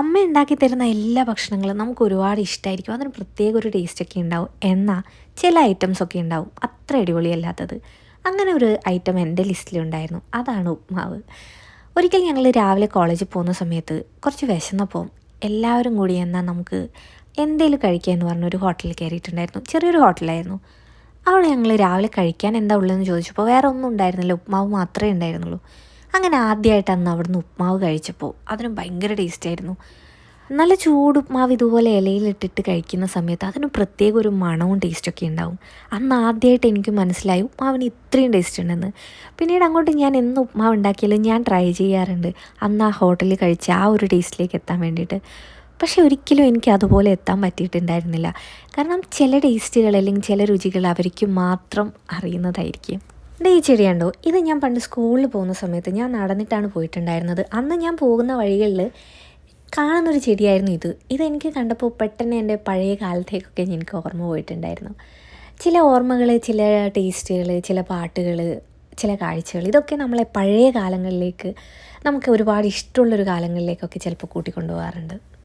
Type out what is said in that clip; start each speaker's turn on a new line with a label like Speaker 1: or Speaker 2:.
Speaker 1: അമ്മ ഉണ്ടാക്കി തരുന്ന എല്ലാ ഭക്ഷണങ്ങളും നമുക്ക് ഒരുപാട് ഇഷ്ടമായിരിക്കും. അതിന് പ്രത്യേക ഒരു ടേസ്റ്റൊക്കെ ഉണ്ടാവും. എന്നാൽ ചില ഐറ്റംസൊക്കെ ഉണ്ടാവും അത്ര അടിപൊളിയല്ലാത്തത്. അങ്ങനെ ഒരു ഐറ്റം എൻ്റെ ലിസ്റ്റിലുണ്ടായിരുന്നു. അതാണ് ഉപ്മാവ്. ഒരിക്കൽ ഞങ്ങൾ രാവിലെ കോളേജിൽ പോകുന്ന സമയത്ത് കുറച്ച് വിശന്നപ്പോൾ എല്ലാവരും കൂടി എന്നാൽ നമുക്ക് എന്തേലും കഴിക്കുക എന്ന് പറഞ്ഞൊരു ഹോട്ടലിൽ കയറിയിട്ടുണ്ടായിരുന്നു. ചെറിയൊരു ഹോട്ടലായിരുന്നു. അവിടെ ഞങ്ങൾ രാവിലെ കഴിക്കാൻ എന്താ ഉള്ളതെന്ന് ചോദിച്ചപ്പോൾ വേറെ ഒന്നും ഉണ്ടായിരുന്നില്ല, ഉപ്മാവ് മാത്രമേ ഉണ്ടായിരുന്നുള്ളൂ. അങ്ങനെ ആദ്യമായിട്ട് അന്ന് അവിടുന്ന് ഉപ്മാവ് കഴിച്ചപ്പോൾ അതിന് ഭയങ്കര ടേസ്റ്റായിരുന്നു. നല്ല ചൂട് ഉപ്മാവ് ഇതുപോലെ ഇലയിലിട്ടിട്ട് കഴിക്കുന്ന സമയത്ത് അതിന് പ്രത്യേക ഒരു മണവും ടേസ്റ്റൊക്കെ ഉണ്ടാവും. അന്ന് ആദ്യമായിട്ട് എനിക്ക് മനസ്സിലായി ഉപ്മാവിന് ഇത്രയും ടേസ്റ്റ് ഉണ്ടെന്ന്. പിന്നീട് അങ്ങോട്ട് ഞാൻ എന്ന് ഉപ്മാവ് ഉണ്ടാക്കിയാലും ഞാൻ ട്രൈ ചെയ്യാറുണ്ട് അന്ന് ആ ഹോട്ടലിൽ കഴിച്ച ആ ഒരു ടേസ്റ്റിലേക്ക് എത്താൻ വേണ്ടിയിട്ട്. പക്ഷേ ഒരിക്കലും എനിക്ക് അതുപോലെ എത്താൻ പറ്റിയിട്ടുണ്ടായിരുന്നില്ല. കാരണം ചില ടേസ്റ്റുകൾ അല്ലെങ്കിൽ ചില രുചികൾ അവർക്ക് മാത്രം അറിയുന്നതായിരിക്കും. ഈ ചെടി കണ്ടോ, ഇത് ഞാൻ പണ്ട് സ്കൂളിൽ പോകുന്ന സമയത്ത് ഞാൻ നടന്നിട്ടാണ് പോയിട്ടുണ്ടായിരുന്നത്. അന്ന് ഞാൻ പോകുന്ന വഴികളിൽ കാണുന്നൊരു ചെടിയായിരുന്നു ഇത്. ഇതെനിക്ക് കണ്ടപ്പോൾ പെട്ടെന്ന് എൻ്റെ പഴയ കാലത്തേക്കൊക്കെ എനിക്ക് ഓർമ്മ പോയിട്ടുണ്ടായിരുന്നു. ചില ഓർമ്മകൾ, ചില ടേസ്റ്റുകൾ, ചില പാട്ടുകൾ, ചില കാഴ്ചകൾ, ഇതൊക്കെ നമ്മളെ പഴയ കാലങ്ങളിലേക്ക്, നമുക്ക് ഒരുപാട് ഇഷ്ടമുള്ളൊരു കാലങ്ങളിലേക്കൊക്കെ ചിലപ്പോൾ കൂട്ടിക്കൊണ്ടു പോകാറുണ്ട്.